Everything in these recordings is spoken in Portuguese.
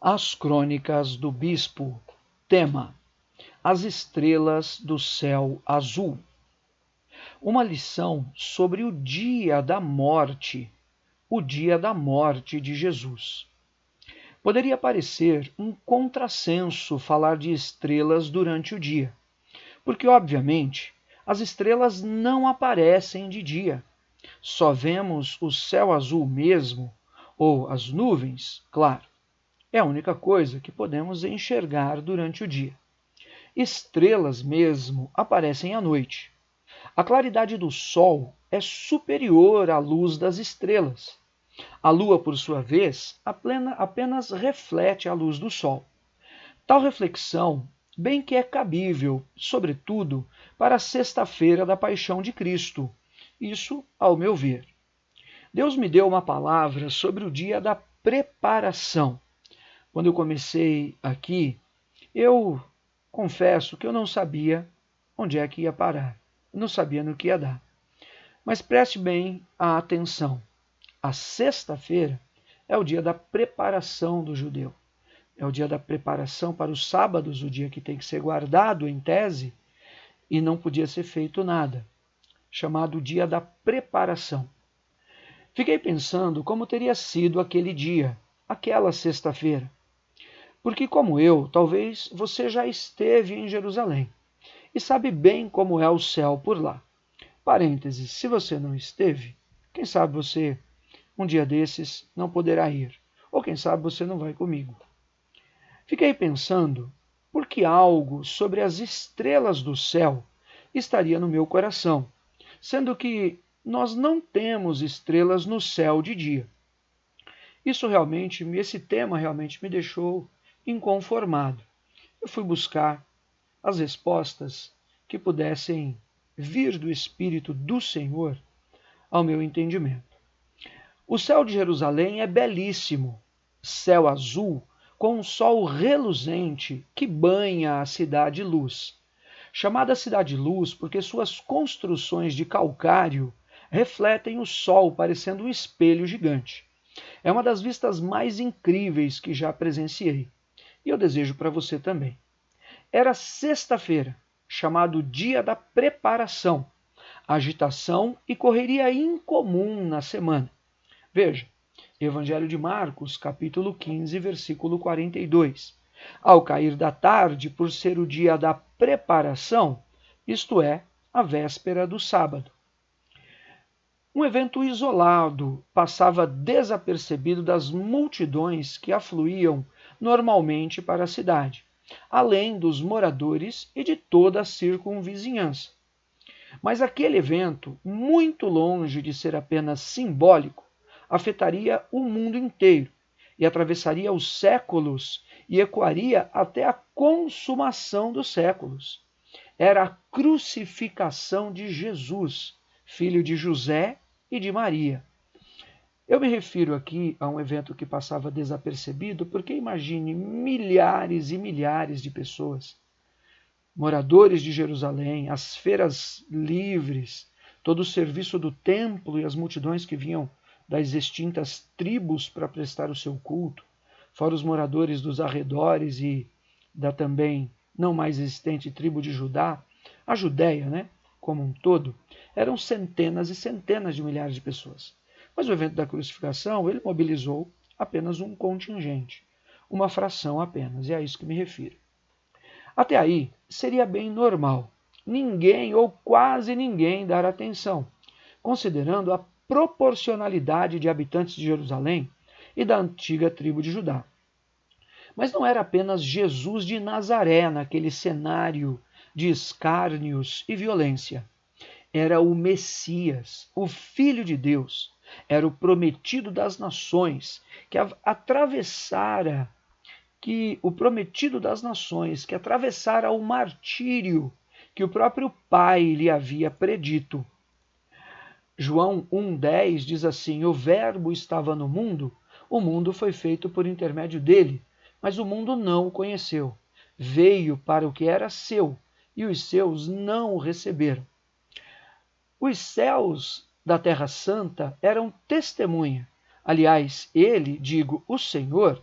As Crônicas do Bispo. Tema: As estrelas do céu azul. Uma lição sobre o dia da morte de Jesus. Poderia parecer um contrassenso falar de estrelas durante o dia, porque, obviamente, as estrelas não aparecem de dia. Só vemos o céu azul mesmo, ou as nuvens, claro. É a única coisa que podemos enxergar durante o dia. Estrelas mesmo aparecem à noite. A claridade do Sol é superior à luz das estrelas. A Lua, por sua vez, apenas reflete a luz do Sol. Tal reflexão bem que é cabível, sobretudo, para a sexta-feira da Paixão de Cristo. Isso, ao meu ver. Deus me deu uma palavra sobre o dia da preparação. Quando eu comecei aqui, eu confesso que eu não sabia onde é que ia parar. Eu não sabia no que ia dar. Mas preste bem a atenção. A sexta-feira é o dia da preparação do judeu. É o dia da preparação para os sábados, o dia que tem que ser guardado em tese, e não podia ser feito nada. Chamado dia da preparação. Fiquei pensando como teria sido aquele dia, aquela sexta-feira. Porque, como eu, talvez você já esteve em Jerusalém e sabe bem como é o céu por lá. Parênteses, se você não esteve, quem sabe você, um dia desses, não poderá ir. Ou quem sabe você não vai comigo. Fiquei pensando, porque algo sobre as estrelas do céu estaria no meu coração, sendo que nós não temos estrelas no céu de dia. Esse tema realmente me deixou inconformado. Eu fui buscar as respostas que pudessem vir do Espírito do Senhor ao meu entendimento. O céu de Jerusalém é belíssimo, céu azul, com um sol reluzente que banha a cidade luz. Chamada Cidade Luz porque suas construções de calcário refletem o sol parecendo um espelho gigante. É uma das vistas mais incríveis que já presenciei. E eu desejo para você também. Era sexta-feira, chamado Dia da Preparação, agitação e correria incomum na semana. Veja, Evangelho de Marcos, capítulo 15, versículo 42. Ao cair da tarde, por ser o dia da preparação, isto é, a véspera do sábado. Um evento isolado passava desapercebido das multidões que afluíam normalmente para a cidade, além dos moradores e de toda a circunvizinhança. Mas aquele evento, muito longe de ser apenas simbólico, afetaria o mundo inteiro e atravessaria os séculos e ecoaria até a consumação dos séculos. Era a crucificação de Jesus, filho de José e de Maria. Eu me refiro aqui a um evento que passava desapercebido porque imagine milhares e milhares de pessoas, moradores de Jerusalém, as feiras livres, todo o serviço do templo e as multidões que vinham das extintas tribos para prestar o seu culto, fora os moradores dos arredores e da também não mais existente tribo de Judá, a Judéia, né, como um todo, eram centenas e centenas de milhares de pessoas. Mas o evento da crucificação, ele mobilizou apenas um contingente, uma fração apenas, e é a isso que me refiro. Até aí, seria bem normal ninguém ou quase ninguém dar atenção, considerando a proporcionalidade de habitantes de Jerusalém e da antiga tribo de Judá. Mas não era apenas Jesus de Nazaré naquele cenário de escárnios e violência. Era o Messias, o Filho de Deus, era o prometido das nações, que atravessara o martírio que o próprio Pai lhe havia predito. João 1,10 diz assim: o Verbo estava no mundo, o mundo foi feito por intermédio dele, mas o mundo não o conheceu. Veio para o que era seu, e os seus não o receberam. Os céus da Terra Santa eram testemunha. Aliás, ele, o Senhor,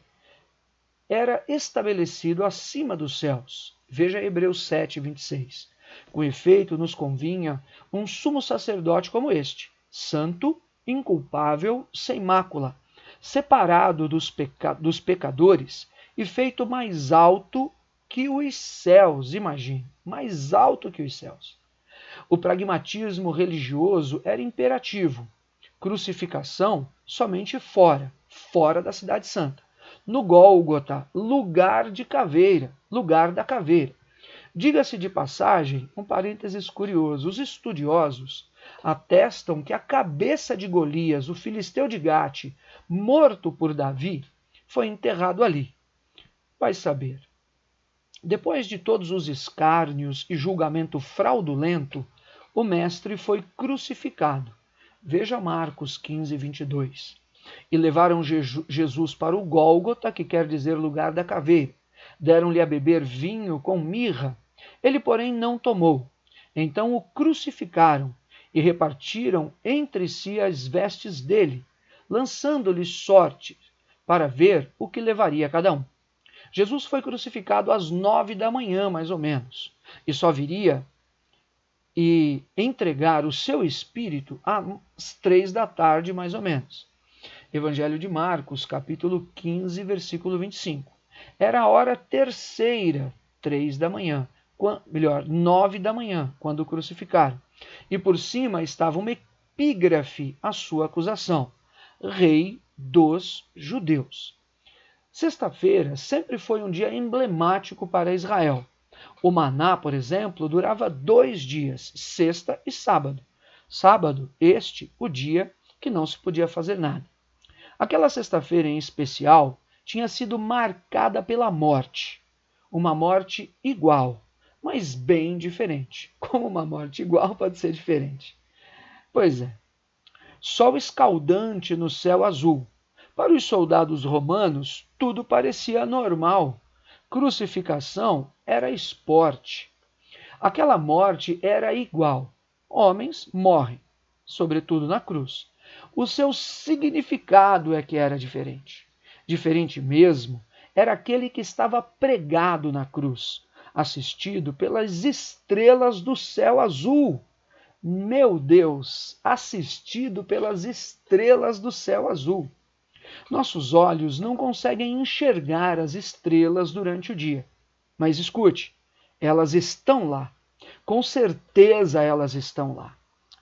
era estabelecido acima dos céus. Veja Hebreus 7, 26. Com efeito, nos convinha um sumo sacerdote como este, santo, inculpável, sem mácula, separado dos pecadores e feito mais alto que os céus, imagine, mais alto que os céus. O pragmatismo religioso era imperativo. Crucificação somente fora da cidade santa. No Gólgota, lugar da caveira. Diga-se de passagem, um parênteses curioso, os estudiosos atestam que a cabeça de Golias, o filisteu de Gate, morto por Davi, foi enterrado ali. Vai saber. Depois de todos os escárnios e julgamento fraudulento, o mestre foi crucificado. Veja Marcos 15, 22. E levaram Jesus para o Gólgota, que quer dizer lugar da caveira. Deram-lhe a beber vinho com mirra. Ele, porém, não tomou. Então o crucificaram e repartiram entre si as vestes dele, lançando-lhe sorte para ver o que levaria cada um. Jesus foi crucificado às 9 da manhã, mais ou menos, e só viria e entregar o seu espírito às 3 da tarde, mais ou menos. Evangelho de Marcos, capítulo 15, versículo 25. Era a hora terceira, 3 da manhã, 9 da manhã, quando o crucificaram. E por cima estava uma epígrafe à sua acusação: Rei dos Judeus. Sexta-feira sempre foi um dia emblemático para Israel. O maná, por exemplo, durava 2 dias, sexta e sábado. Sábado, o dia que não se podia fazer nada. Aquela sexta-feira em especial tinha sido marcada pela morte. Uma morte igual, mas bem diferente. Como uma morte igual pode ser diferente? Pois é. Sol escaldante no céu azul. Para os soldados romanos, tudo parecia normal. Crucificação era esporte. Aquela morte era igual. Homens morrem, sobretudo na cruz. O seu significado é que era diferente. Diferente mesmo era aquele que estava pregado na cruz, assistido pelas estrelas do céu azul. Meu Deus, assistido pelas estrelas do céu azul. Nossos olhos não conseguem enxergar as estrelas durante o dia. Mas escute, elas estão lá. Com certeza elas estão lá.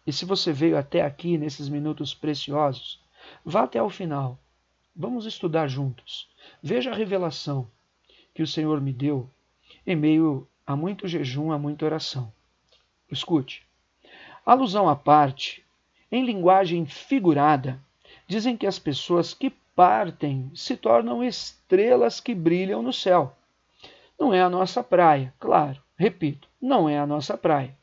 E se você veio até aqui nesses minutos preciosos, vá até o final. Vamos estudar juntos. Veja a revelação que o Senhor me deu em meio a muito jejum, a muita oração. Escute. Alusão à parte, em linguagem figurada, dizem que as pessoas que partem se tornam estrelas que brilham no céu. Não é a nossa praia, claro, repito, não é a nossa praia.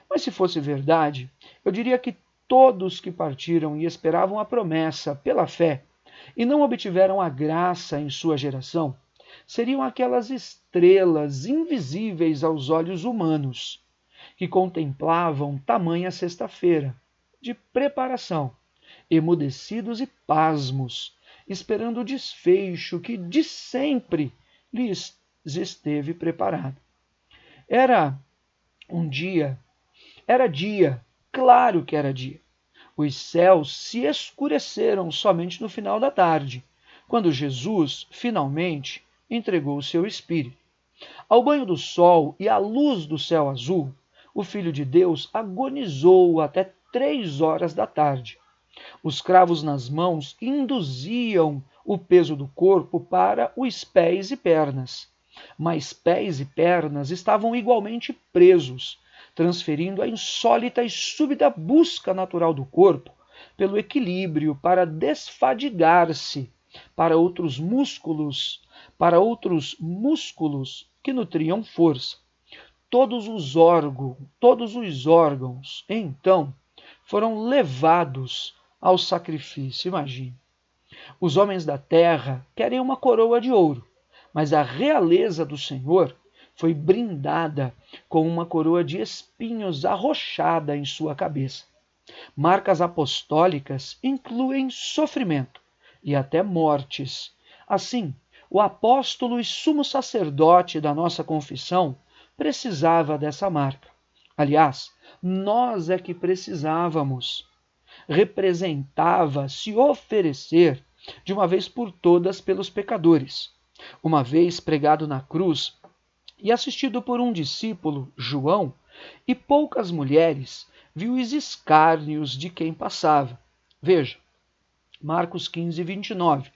Mas se fosse verdade, eu diria que todos que partiram e esperavam a promessa pela fé e não obtiveram a graça em sua geração, seriam aquelas estrelas invisíveis aos olhos humanos, que contemplavam tamanha sexta-feira de preparação, emudecidos e pasmos, esperando o desfecho que de sempre lhes esteve preparado. Era dia, claro que era dia. Os céus se escureceram somente no final da tarde, quando Jesus finalmente entregou o seu Espírito. Ao banho do sol e à luz do céu azul, o Filho de Deus agonizou até 3 horas da tarde. Os cravos nas mãos induziam o peso do corpo para os pés e pernas. Mas pés e pernas estavam igualmente presos, transferindo a insólita e súbita busca natural do corpo pelo equilíbrio para desfadigar-se para outros músculos que nutriam força. Todos os órgãos, então, foram levados ao sacrifício. Imagine. Os homens da terra querem uma coroa de ouro, mas a realeza do Senhor foi brindada com uma coroa de espinhos arrochada em sua cabeça. Marcas apostólicas incluem sofrimento e até mortes. Assim, O apóstolo e sumo sacerdote da nossa confissão precisava dessa marca. Aliás, nós é que precisávamos. Representava se oferecer de uma vez por todas pelos pecadores. Uma vez pregado na cruz e assistido por um discípulo, João, e poucas mulheres, viu os escárnios de quem passava. Veja, Marcos 15, 29.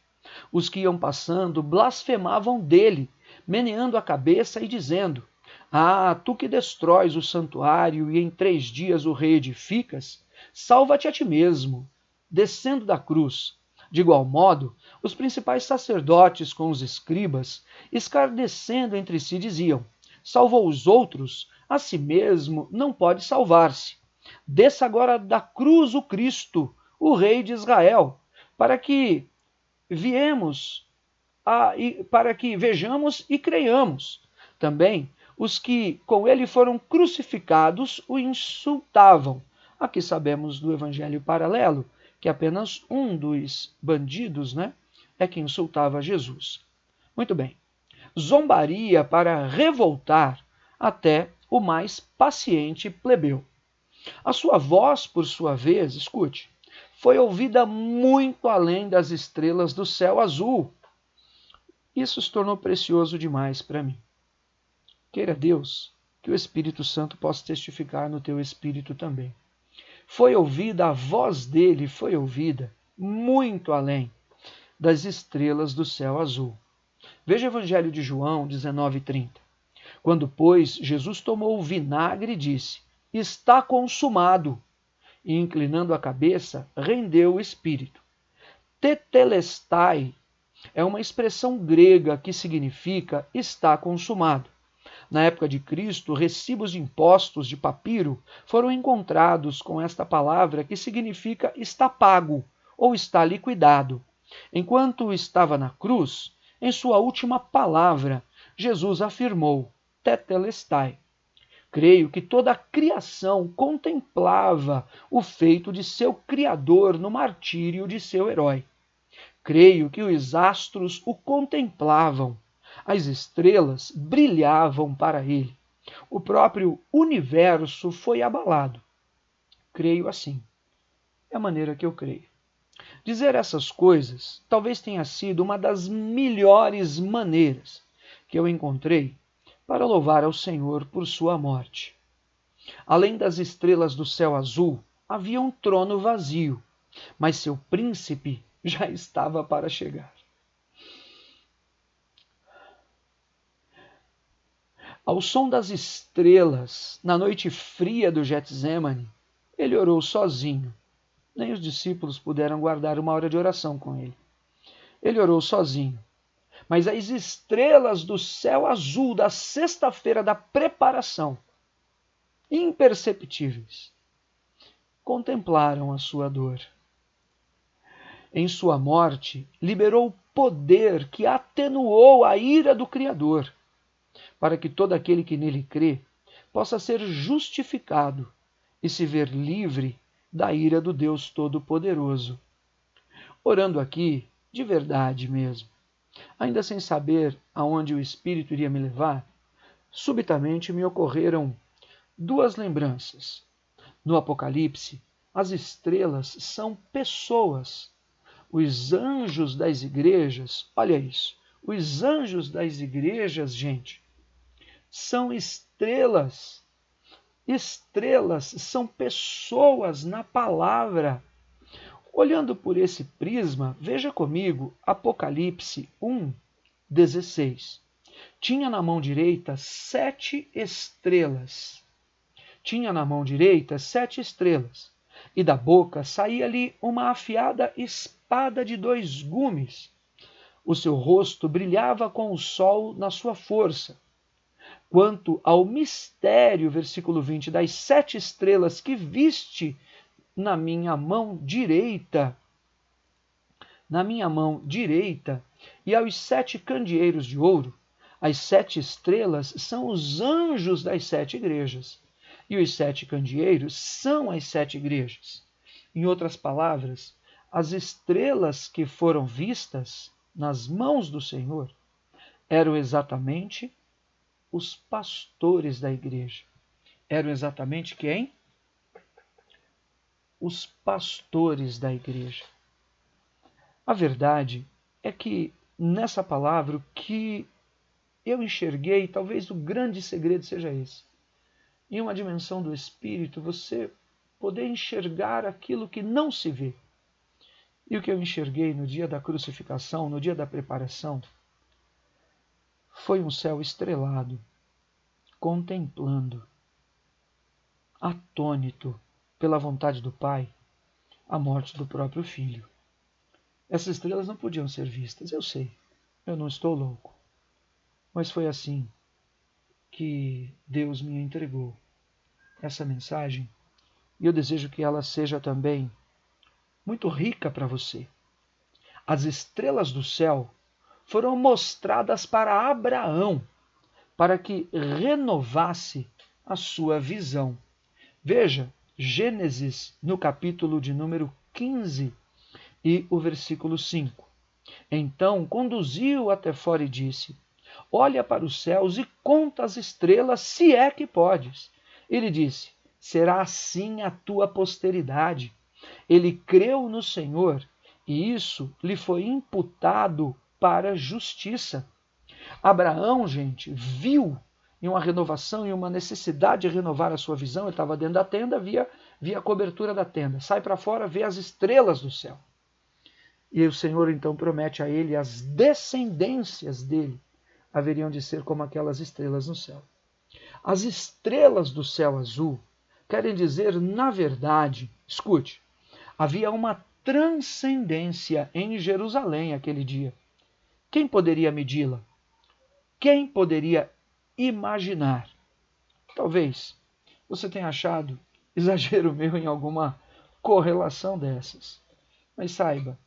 Os que iam passando blasfemavam dele, meneando a cabeça e dizendo: Ah, tu que destróis o santuário e em 3 dias o reedificas, salva-te a ti mesmo, descendo da cruz. De igual modo, os principais sacerdotes com os escribas, escarnecendo entre si, diziam: Salvou os outros, a si mesmo não pode salvar-se. Desça agora da cruz o Cristo, o Rei de Israel, para que vejamos e creiamos. Também os que com ele foram crucificados o insultavam. Aqui sabemos do evangelho paralelo que apenas um dos bandidos, é que insultava Jesus. Muito bem. Zombaria para revoltar até o mais paciente plebeu. A sua voz, por sua vez, escute, foi ouvida muito além das estrelas do céu azul. Isso se tornou precioso demais para mim. Queira Deus que o Espírito Santo possa testificar no teu espírito também. Foi ouvida, a voz dele foi ouvida muito além das estrelas do céu azul. Veja o Evangelho de João 19:30. Quando, pois, Jesus tomou o vinagre e disse: Está consumado. E, inclinando a cabeça, rendeu o espírito. Tetelestai é uma expressão grega que significa está consumado. Na época de Cristo, recibos de impostos de papiro foram encontrados com esta palavra que significa está pago ou está liquidado. Enquanto estava na cruz, em sua última palavra, Jesus afirmou: Tetelestai. Creio que toda a criação contemplava o feito de seu Criador no martírio de seu herói. Creio que os astros o contemplavam. As estrelas brilhavam para ele. O próprio universo foi abalado. Creio assim. É a maneira que eu creio. Dizer essas coisas talvez tenha sido uma das melhores maneiras que eu encontrei para louvar ao Senhor por sua morte. Além das estrelas do céu azul, havia um trono vazio, mas seu príncipe já estava para chegar. Ao som das estrelas, na noite fria do Getsêmani, ele orou sozinho. Nem os discípulos puderam guardar uma hora de oração com ele. Ele orou sozinho. Mas as estrelas do céu azul da sexta-feira da preparação, imperceptíveis, contemplaram a sua dor. Em sua morte, liberou poder que atenuou a ira do Criador, para que todo aquele que nele crê possa ser justificado e se ver livre da ira do Deus Todo-Poderoso. Orando aqui, de verdade mesmo, ainda sem saber aonde o Espírito iria me levar, subitamente me ocorreram 2 lembranças. No Apocalipse, as estrelas são pessoas. Os anjos das igrejas, olha isso, os anjos das igrejas, gente, são estrelas. Estrelas são pessoas na palavra. Olhando por esse prisma, veja comigo Apocalipse 1:16. Tinha na mão direita 7 estrelas. Tinha na mão direita 7 estrelas. E da boca saía-lhe uma afiada espada de 2 gumes. O seu rosto brilhava com o sol na sua força. Quanto ao mistério, versículo 20, das 7 estrelas que viste na minha mão direita, e aos 7 candeeiros de ouro, as 7 estrelas são os anjos das 7 igrejas, e os 7 candeeiros são as 7 igrejas. Em outras palavras, as estrelas que foram vistas nas mãos do Senhor eram exatamente os pastores da igreja. Eram exatamente quem? Os pastores da igreja. A verdade é que nessa palavra o que eu enxerguei, talvez o grande segredo seja esse. Em uma dimensão do espírito, você poder enxergar aquilo que não se vê. E o que eu enxerguei no dia da crucificação, no dia da preparação, foi um céu estrelado, contemplando, atônito pela vontade do Pai, a morte do próprio Filho. Essas estrelas não podiam ser vistas, eu sei, eu não estou louco. Mas foi assim que Deus me entregou essa mensagem e eu desejo que ela seja também muito rica para você. As estrelas do céu foram mostradas para Abraão, para que renovasse a sua visão. Veja, Gênesis, no capítulo de número 15 e o versículo 5. Então conduziu até fora e disse: olha para os céus e conta as estrelas, se é que podes. Ele disse: será assim a tua posteridade. Ele creu no Senhor e isso lhe foi imputado para justiça. Abraão, gente, viu em uma renovação, em uma necessidade de renovar a sua visão. Ele estava dentro da tenda, via a cobertura da tenda. Sai para fora, vê as estrelas do céu. E o Senhor então promete a ele: as descendências dele haveriam de ser como aquelas estrelas no céu. As estrelas do céu azul querem dizer, na verdade, escute, havia uma transcendência em Jerusalém aquele dia. Quem poderia medi-la? Quem poderia imaginar? Talvez você tenha achado exagero meu em alguma correlação dessas. Mas saiba,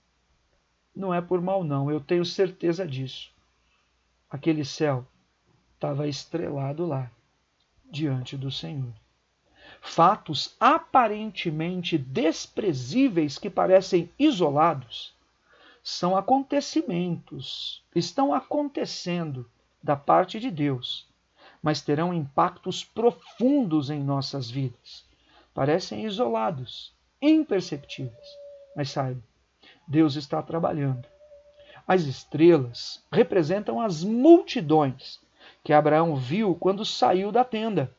não é por mal não, eu tenho certeza disso. Aquele céu estava estrelado lá, diante do Senhor. Fatos aparentemente desprezíveis que parecem isolados são acontecimentos, estão acontecendo da parte de Deus, mas terão impactos profundos em nossas vidas. Parecem isolados, imperceptíveis, mas saiba, Deus está trabalhando. As estrelas representam as multidões que Abraão viu quando saiu da tenda.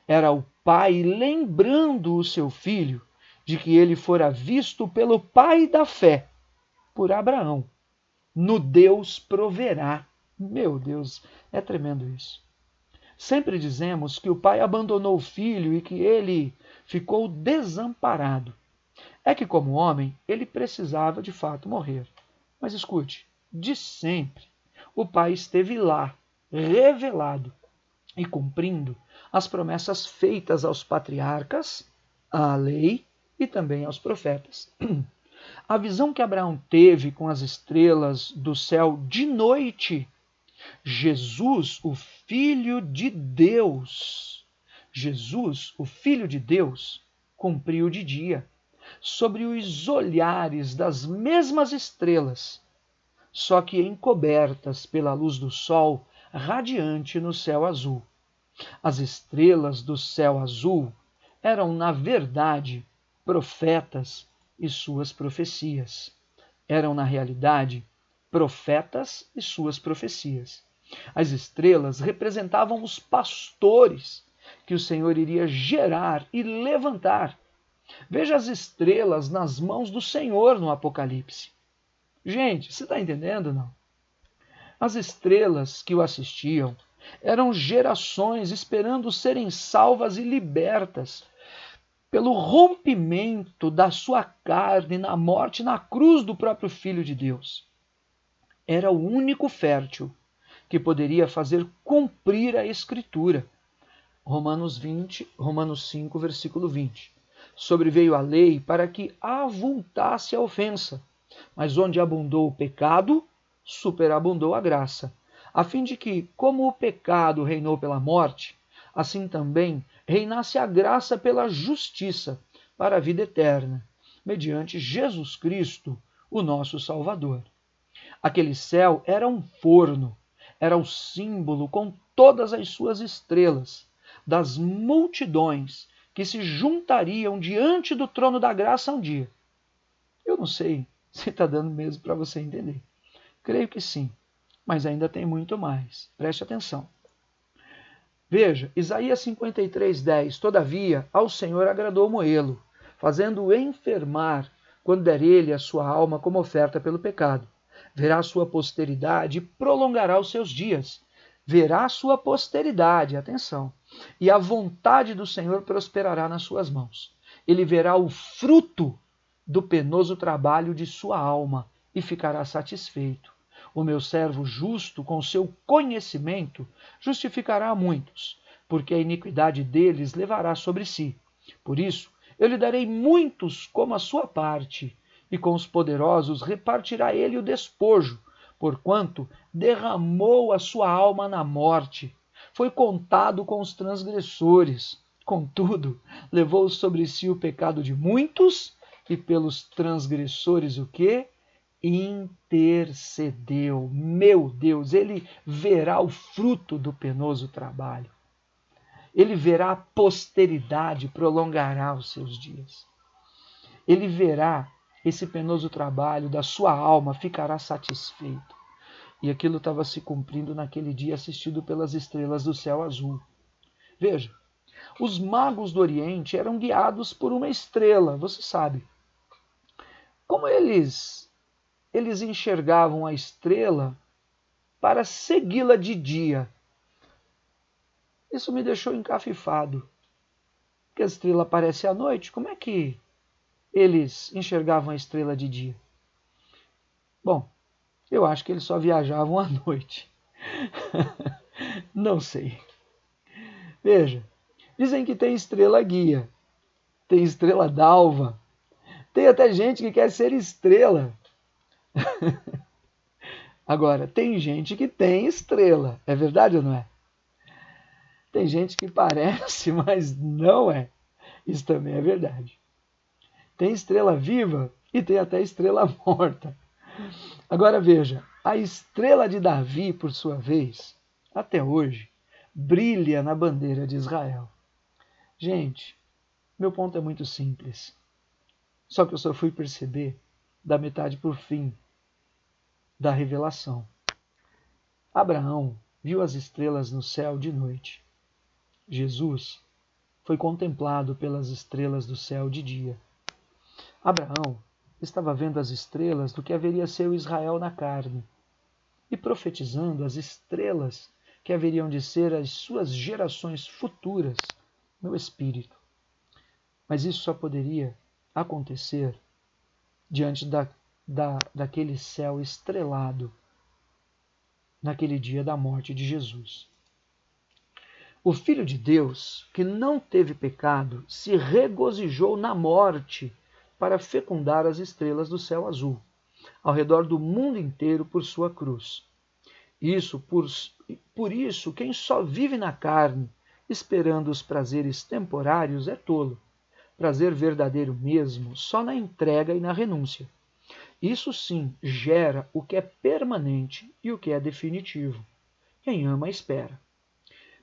Era o pai lembrando o seu filho de que ele fora visto pelo pai da fé, por Abraão. No Deus proverá. Meu Deus, é tremendo isso. Sempre dizemos que o pai abandonou o filho e que ele ficou desamparado. É que, como homem, ele precisava de fato morrer. Mas escute, de sempre, o pai esteve lá, revelado e cumprindo as promessas feitas aos patriarcas, à lei e também aos profetas. A visão que Abraão teve com as estrelas do céu de noite, Jesus, o Filho de Deus, cumpriu de dia, sobre os olhares das mesmas estrelas, só que encobertas pela luz do sol radiante no céu azul. As estrelas do céu azul eram, na verdade, profetas e suas profecias. Eram, na realidade, profetas e suas profecias. As estrelas representavam os pastores que o Senhor iria gerar e levantar. Veja as estrelas nas mãos do Senhor no Apocalipse. Gente, você está entendendo, não? As estrelas que o assistiam eram gerações esperando serem salvas e libertas pelo rompimento da sua carne na morte, na cruz do próprio Filho de Deus. Era o único fértil que poderia fazer cumprir a Escritura. Romanos 5, versículo 20. Sobreveio a lei para que avultasse a ofensa, mas onde abundou o pecado, superabundou a graça, a fim de que, como o pecado reinou pela morte, assim também reinasse a graça pela justiça para a vida eterna, mediante Jesus Cristo, o nosso Salvador. Aquele céu era um forno, Era o símbolo com todas as suas estrelas, das multidões que se juntariam diante do trono da graça um dia. Eu não sei se está dando mesmo para você entender. Creio que sim, mas ainda tem muito mais. Preste atenção. Veja, Isaías 53:10. Todavia, ao Senhor agradou moê-lo, fazendo-o enfermar, quando der ele a sua alma como oferta pelo pecado. Verá a sua posteridade e prolongará os seus dias. Verá a sua posteridade, atenção, e a vontade do Senhor prosperará nas suas mãos. Ele verá o fruto do penoso trabalho de sua alma e ficará satisfeito. O meu servo justo, com seu conhecimento, justificará a muitos, porque a iniquidade deles levará sobre si. Por isso, eu lhe darei muitos como a sua parte, e com os poderosos repartirá ele o despojo, porquanto derramou a sua alma na morte. Foi contado com os transgressores. Contudo, levou sobre si o pecado de muitos, e pelos transgressores o quê? Intercedeu. Meu Deus, ele verá o fruto do penoso trabalho. Ele verá a posteridade, prolongará os seus dias. Ele verá esse penoso trabalho da sua alma, ficará satisfeito. E aquilo estava se cumprindo naquele dia assistido pelas estrelas do céu azul. Veja, os magos do Oriente eram guiados por uma estrela, você sabe. Como eles enxergavam a estrela para segui-la de dia. Isso me deixou encafifado. Porque a estrela aparece à noite, como é que eles enxergavam a estrela de dia? Bom, eu acho que eles só viajavam à noite. Não sei. Veja, dizem que tem estrela guia, tem estrela d'alva, tem até gente que quer ser estrela. Agora, tem gente que tem estrela, é verdade ou não é? Tem gente que parece, mas não é. Isso também é verdade. Tem estrela viva e tem até estrela morta. Agora veja, a estrela de Davi, por sua vez, até hoje, brilha na bandeira de Israel. Gente, meu ponto é muito simples. Só que eu só fui perceber da metade por fim da revelação. Abraão viu as estrelas no céu de noite. Jesus foi contemplado pelas estrelas do céu de dia. Abraão estava vendo as estrelas do que haveria a ser o Israel na carne e profetizando as estrelas que haveriam de ser as suas gerações futuras no espírito. Mas isso só poderia acontecer diante daquele céu estrelado naquele dia da morte de Jesus. O Filho de Deus, que não teve pecado, se regozijou na morte para fecundar as estrelas do céu azul, ao redor do mundo inteiro por sua cruz. Por isso, quem só vive na carne, esperando os prazeres temporários, é tolo. Prazer verdadeiro mesmo, só na entrega e na renúncia. Isso sim gera o que é permanente e o que é definitivo. Quem ama, espera.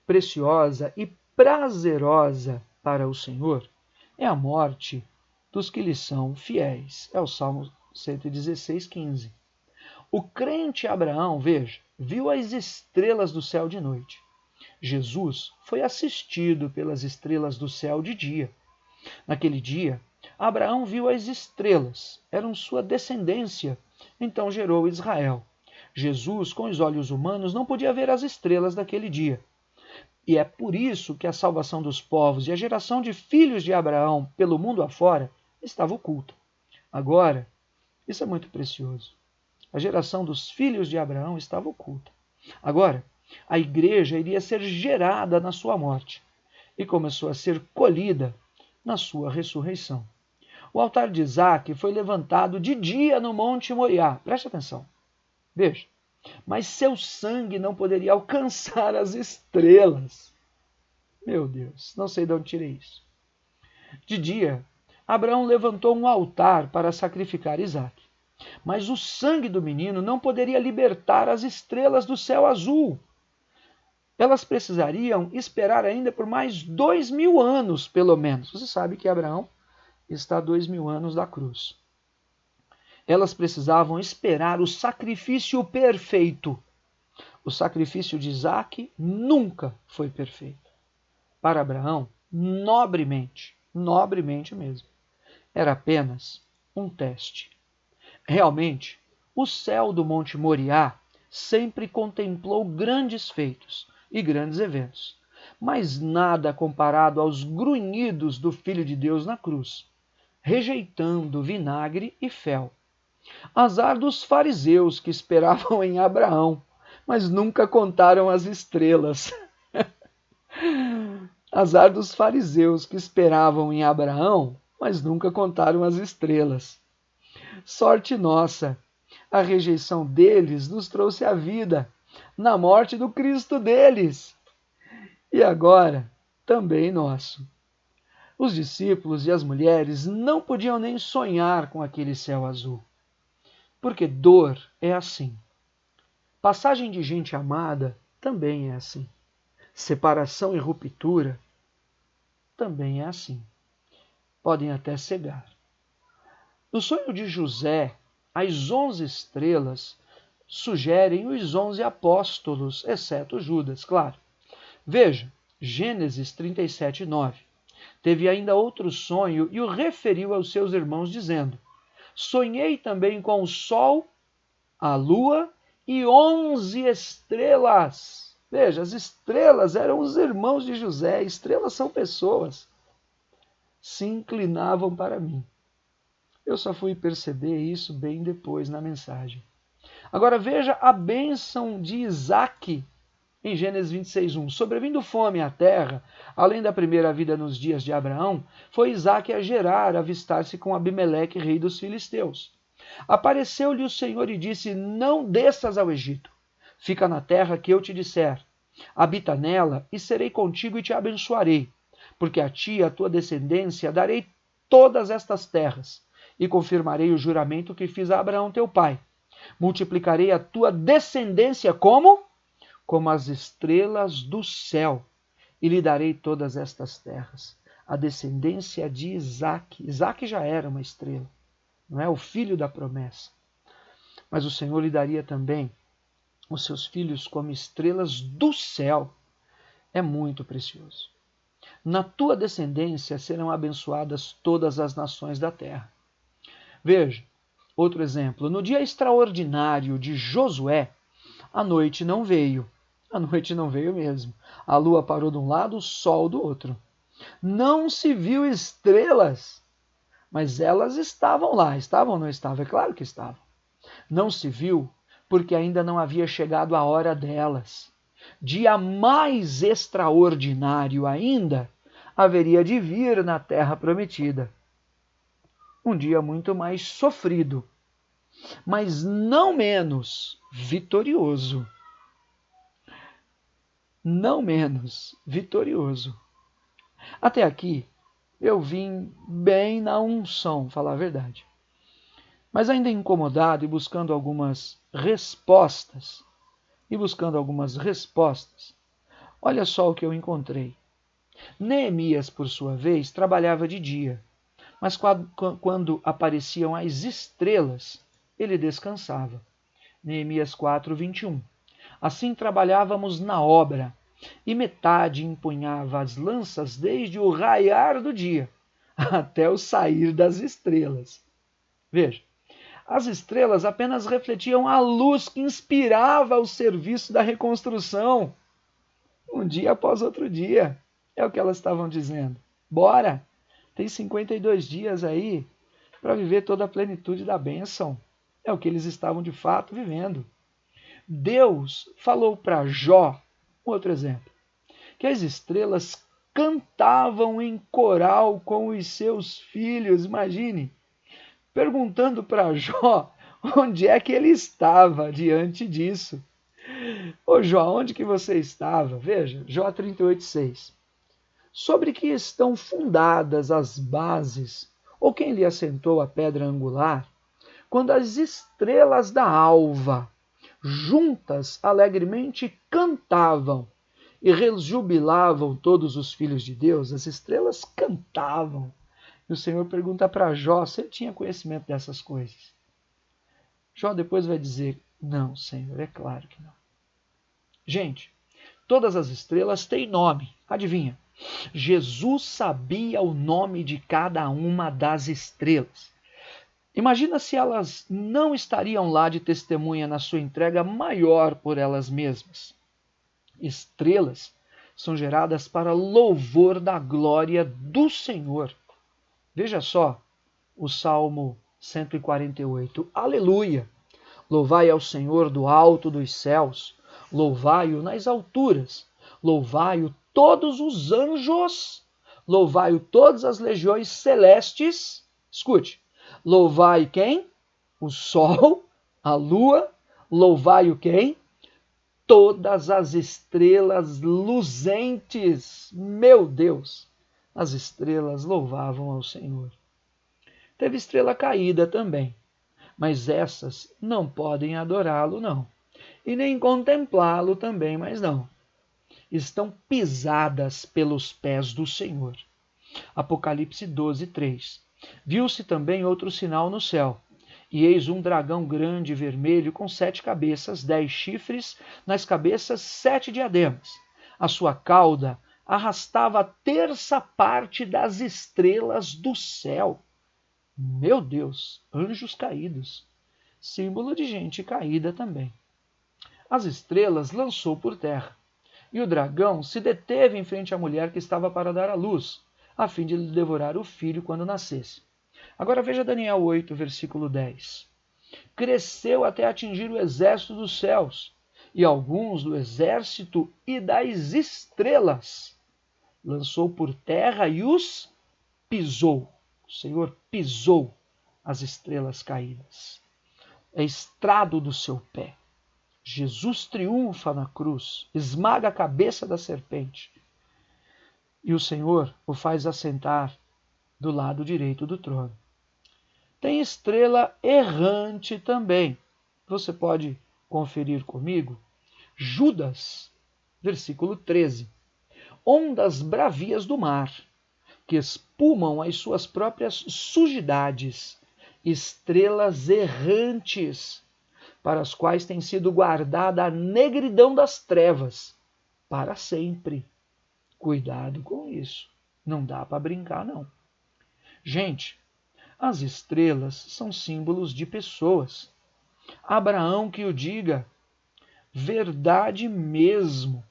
Preciosa e prazerosa para o Senhor é a morte dos que lhe são fiéis. É o Salmo 116:15. O crente Abraão, veja, viu as estrelas do céu de noite. Jesus foi assistido pelas estrelas do céu de dia. Naquele dia, Abraão viu as estrelas, eram sua descendência, então gerou Israel. Jesus, com os olhos humanos, não podia ver as estrelas daquele dia. E é por isso que a salvação dos povos e a geração de filhos de Abraão pelo mundo afora estava oculta. Agora, isso é muito precioso. A geração dos filhos de Abraão estava oculta. Agora, a igreja iria ser gerada na sua morte e começou a ser colhida na sua ressurreição. O altar de Isaac foi levantado de dia no Monte Moriá. Preste atenção. Veja. Mas seu sangue não poderia alcançar as estrelas. Meu Deus, não sei de onde tirei isso. De dia, Abraão levantou um altar para sacrificar Isaac. Mas o sangue do menino não poderia libertar as estrelas do céu azul. Elas precisariam esperar ainda por mais 2000 anos, pelo menos. Você sabe que Abraão está a 2000 anos da cruz. Elas precisavam esperar o sacrifício perfeito. O sacrifício de Isaque nunca foi perfeito. Para Abraão, nobremente mesmo, era apenas um teste. Realmente, o céu do Monte Moriá sempre contemplou grandes feitos e grandes eventos, mas nada comparado aos grunhidos do Filho de Deus na cruz, rejeitando vinagre e fel. Azar dos fariseus que esperavam em Abraão, mas nunca contaram as estrelas. Azar dos fariseus que esperavam em Abraão, mas nunca contaram as estrelas. Sorte nossa! A rejeição deles nos trouxe a vida, na morte do Cristo deles. E agora, também nosso. Os discípulos e as mulheres não podiam nem sonhar com aquele céu azul. Porque dor é assim. Passagem de gente amada também é assim. Separação e ruptura também é assim. Podem até cegar. No sonho de José, as 11 estrelas sugerem os 11 apóstolos, exceto Judas, claro. Veja, Gênesis 37, 9. Teve ainda outro sonho e o referiu aos seus irmãos, dizendo: sonhei também com o sol, a lua e 11 estrelas. Veja, as estrelas eram os irmãos de José, estrelas são pessoas. Se inclinavam para mim. Eu só fui perceber isso bem depois na mensagem. Agora veja a bênção de Isaque em Gênesis 26:1. Sobrevindo fome à terra, além da primeira vida nos dias de Abraão, foi Isaque a Gerar, avistar-se com Abimeleque, rei dos filisteus. Apareceu-lhe o Senhor e disse: não desças ao Egito. Fica na terra que eu te disser. Habita nela e serei contigo e te abençoarei. Porque a ti e a tua descendência darei todas estas terras e confirmarei o juramento que fiz a Abraão teu pai. Multiplicarei a tua descendência como? Como as estrelas do céu, e lhe darei todas estas terras. A descendência de Isaque. Isaque já era uma estrela, não é? O filho da promessa. Mas o Senhor lhe daria também os seus filhos como estrelas do céu. É muito precioso. Na tua descendência serão abençoadas todas as nações da terra. Veja, outro exemplo. No dia extraordinário de Josué, a noite não veio. A noite não veio mesmo. A lua parou de um lado, o sol do outro. Não se viu estrelas, mas elas estavam lá. Estavam ou não estavam? É claro que estavam. Não se viu porque ainda não havia chegado a hora delas. Dia mais extraordinário ainda haveria de vir na terra prometida. Um dia muito mais sofrido, mas não menos vitorioso. Não menos vitorioso. Até aqui, eu vim bem na unção, falar a verdade. Mas ainda incomodado e buscando algumas respostas, olha só o que eu encontrei. Neemias, por sua vez, trabalhava de dia, mas quando apareciam as estrelas, ele descansava. Neemias 4, 21. Assim trabalhávamos na obra, e metade empunhava as lanças desde o raiar do dia até o sair das estrelas. Veja, as estrelas apenas refletiam a luz que inspirava o serviço da reconstrução. Um dia após outro dia, é o que elas estavam dizendo. Bora! Tem 52 dias aí para viver toda a plenitude da bênção. É o que eles estavam de fato vivendo. Deus falou para Jó, outro exemplo, que as estrelas cantavam em coral com os seus filhos, imagine, perguntando para Jó onde é que ele estava diante disso. Ô Jó, onde que você estava? Veja, Jó 38:6. Sobre que estão fundadas as bases, ou quem lhe assentou a pedra angular? quando as estrelas da alva, juntas alegremente cantavam e rejubilavam todos os filhos de Deus, as estrelas cantavam. E o Senhor pergunta para Jó se ele tinha conhecimento dessas coisas. Jó depois vai dizer, não, Senhor, é claro que não. Gente, todas as estrelas têm nome. Adivinha? Jesus sabia o nome de cada uma das estrelas. Imagina se elas não estariam lá de testemunha na sua entrega maior por elas mesmas. Estrelas são geradas para louvor da glória do Senhor. Veja só o Salmo 148. Aleluia! Louvai ao Senhor do alto dos céus, louvai-o nas alturas, louvai-o todos os anjos, louvai-o todas as legiões celestes. Escute, louvai quem? O sol, a lua, louvai-o quem? Todas as estrelas luzentes. Meu Deus, as estrelas louvavam ao Senhor. Teve estrela caída também, mas essas não podem adorá-lo, não. E nem contemplá-lo também, mas não. Estão pisadas pelos pés do Senhor. Apocalipse 12, 3. Viu-se também outro sinal no céu, e eis um dragão grande e vermelho com 7 cabeças, 10 chifres, nas cabeças 7 diademas. A sua cauda arrastava a terça parte das estrelas do céu. Meu Deus, anjos caídos, símbolo de gente caída também. As estrelas lançou por terra, e o dragão se deteve em frente à mulher que estava para dar à luz, a fim de lhe devorar o filho quando nascesse. Agora veja Daniel 8, versículo 10. Cresceu até atingir o exército dos céus, e alguns do exército e das estrelas. Lançou por terra e os pisou. O Senhor pisou as estrelas caídas. É estrado do seu pé. Jesus triunfa na cruz, esmaga a cabeça da serpente. E o Senhor o faz assentar do lado direito do trono. Tem estrela errante também. Você pode conferir comigo? Judas, versículo 13. Ondas bravias do mar, que espumam as suas próprias sujidades, estrelas errantes, para as quais tem sido guardada a negridão das trevas, para sempre. Cuidado com isso. Não dá para brincar, não. Gente, as estrelas são símbolos de pessoas. Abraão que o diga, verdade mesmo.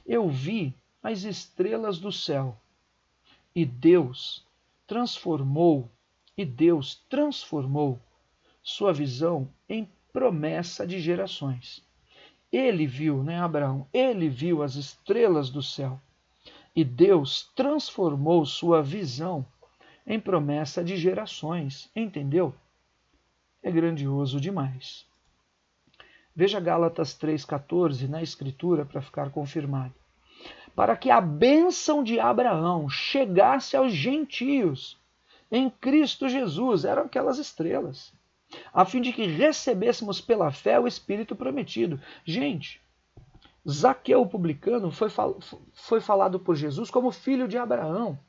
Eu vi as estrelas do céu e Deus transformou sua visão em promessa de gerações. Ele viu, né, Abraão? Ele viu as estrelas do céu e Deus transformou sua visão em promessa de gerações. Entendeu? É grandioso demais. Veja Gálatas 3,14 na Escritura para ficar confirmado. Para que a bênção de Abraão chegasse aos gentios em Cristo Jesus, eram aquelas estrelas, a fim de que recebêssemos pela fé o Espírito prometido. Gente, Zaqueu, o publicano, foi falado por Jesus como filho de Abraão.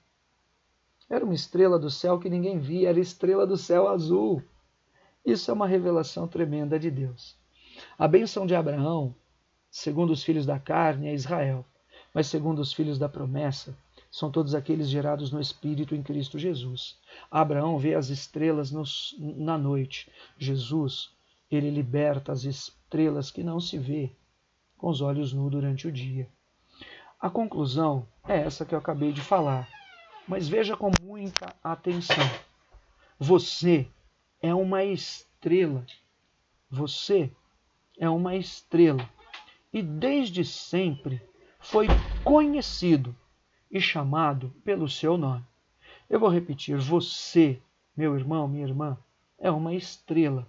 Era uma estrela do céu que ninguém via, era a estrela do céu azul. Isso é uma revelação tremenda de Deus. A bênção de Abraão, segundo os filhos da carne, é Israel, mas segundo os filhos da promessa, são todos aqueles gerados no Espírito em Cristo Jesus. Abraão vê as estrelas na noite. Jesus, ele liberta as estrelas que não se vê com os olhos nus durante o dia. A conclusão é essa que eu acabei de falar, mas veja com muita atenção. Você é uma estrela. Você é uma estrela. E desde sempre foi conhecido e chamado pelo seu nome. Eu vou repetir. Você, meu irmão, minha irmã, é uma estrela.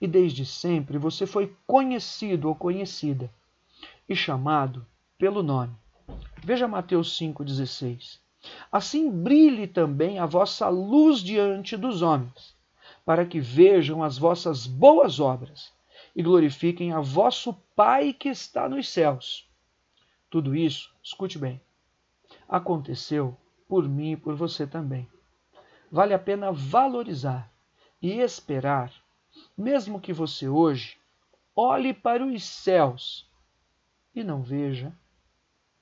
E desde sempre você foi conhecido ou conhecida e chamado pelo nome. Veja Mateus 5,16. Assim brilhe também a vossa luz diante dos homens, para que vejam as vossas boas obras e glorifiquem a vosso Pai que está nos céus. Tudo isso, escute bem, aconteceu por mim e por você também. Vale a pena valorizar e esperar, mesmo que você hoje olhe para os céus e não veja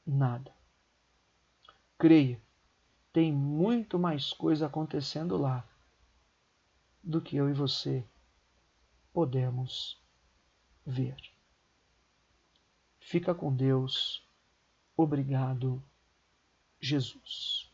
nada. Creia, tem muito mais coisa acontecendo lá do que eu e você podemos ver. Fica com Deus. Obrigado, Jesus.